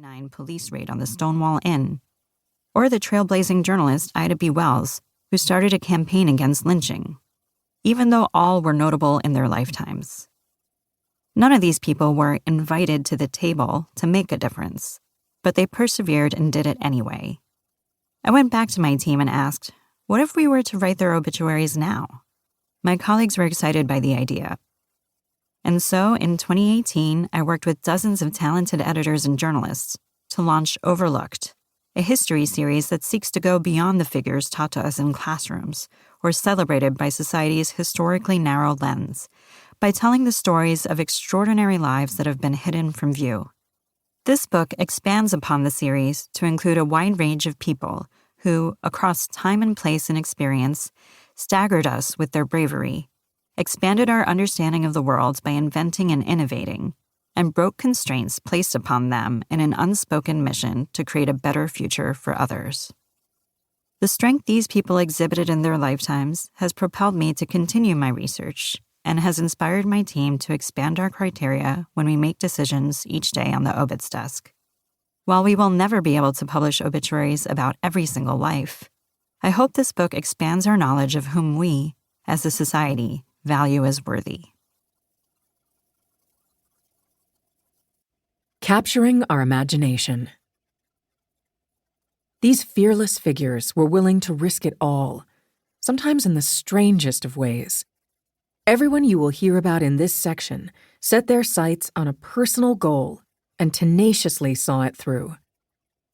1969 police raid on the Stonewall Inn, or the trailblazing journalist Ida B. Wells, who started a campaign against lynching, even though all were notable in their lifetimes. None of these people were invited to the table to make a difference, but they persevered and did it anyway. I went back to my team and asked, what if we were to write their obituaries now? My colleagues were excited by the idea. And so, in 2018, I worked with dozens of talented editors and journalists to launch Overlooked, a history series that seeks to go beyond the figures taught to us in classrooms or celebrated by society's historically narrow lens, by telling the stories of extraordinary lives that have been hidden from view. This book expands upon the series to include a wide range of people who, across time and place and experience, staggered us with their bravery, expanded our understanding of the world by inventing and innovating, and broke constraints placed upon them in an unspoken mission to create a better future for others. The strength these people exhibited in their lifetimes has propelled me to continue my research and has inspired my team to expand our criteria when we make decisions each day on the obits desk. While we will never be able to publish obituaries about every single life, I hope this book expands our knowledge of whom we, as a society, value as worthy. Capturing our imagination. These fearless figures were willing to risk it all, sometimes in the strangest of ways. Everyone you will hear about in this section set their sights on a personal goal and tenaciously saw it through.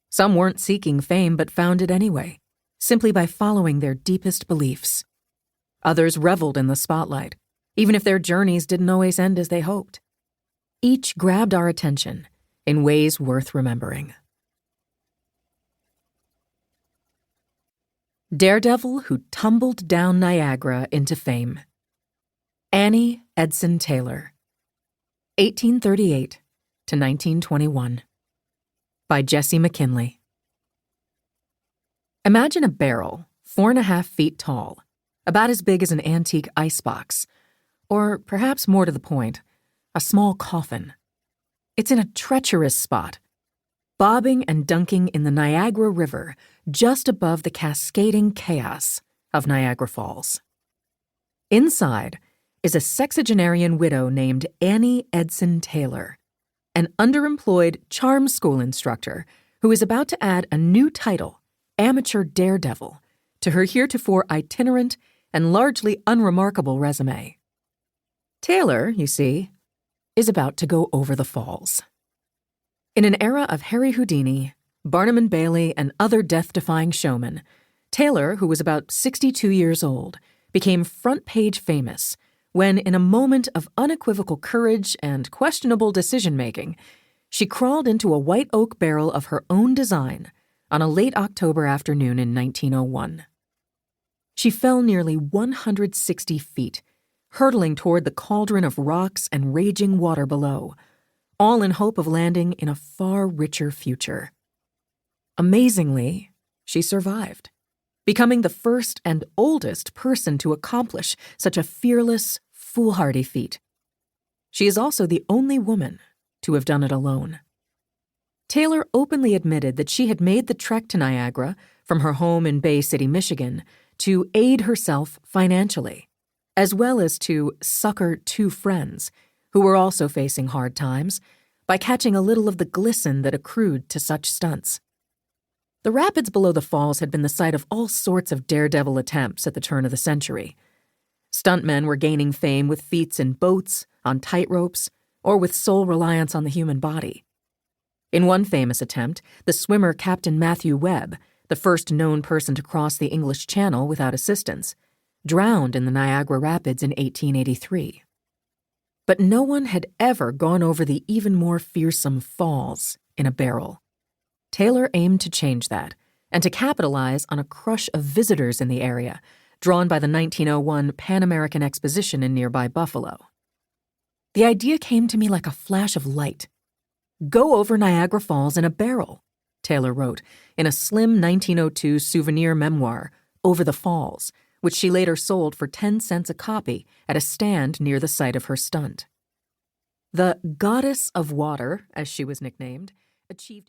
Some weren't seeking fame but found it anyway, simply by following their deepest beliefs. Others reveled in the spotlight, even if their journeys didn't always end as they hoped. Each grabbed our attention in ways worth remembering. Daredevil who tumbled down Niagara into fame. Annie Edson Taylor, 1838 to 1921. By Jesse McKinley. Imagine a barrel, 4.5 feet tall, about as big as an antique icebox, or perhaps more to the point, a small coffin. It's in a treacherous spot, bobbing and dunking in the Niagara River just above the cascading chaos of Niagara Falls. Inside is a sexagenarian widow named Annie Edson Taylor, an underemployed charm school instructor who is about to add a new title, amateur daredevil, to her heretofore itinerant and largely unremarkable resume. Taylor, you see, is about to go over the falls. In an era of Harry Houdini, Barnum and Bailey, and other death-defying showmen, Taylor, who was about 62 years old, became front-page famous when, in a moment of unequivocal courage and questionable decision-making, she crawled into a white oak barrel of her own design on a late October afternoon in 1901. She fell nearly 160 feet, hurtling toward the cauldron of rocks and raging water below, all in hope of landing in a far richer future. Amazingly, she survived, becoming the first and oldest person to accomplish such a fearless, foolhardy feat. She is also the only woman to have done it alone. Taylor openly admitted that she had made the trek to Niagara from her home in Bay City, Michigan, to aid herself financially, as well as to succor 2 friends who were also facing hard times by catching a little of the glisten that accrued to such stunts. The rapids below the falls had been the site of all sorts of daredevil attempts at the turn of the century. Stuntmen were gaining fame with feats in boats, on tightropes, or with sole reliance on the human body. In one famous attempt, the swimmer Captain Matthew Webb, the first known person to cross the English Channel without assistance, drowned in the Niagara Rapids in 1883. But no one had ever gone over the even more fearsome falls in a barrel. Taylor aimed to change that, and to capitalize on a crush of visitors in the area, drawn by the 1901 Pan American Exposition in nearby Buffalo. The idea came to me like a flash of light. Go over Niagara Falls in a barrel, Taylor wrote in a slim 1902 souvenir memoir, Over the Falls, which she later sold for 10 cents a copy at a stand near the site of her stunt. The Goddess of Water, as she was nicknamed, achieved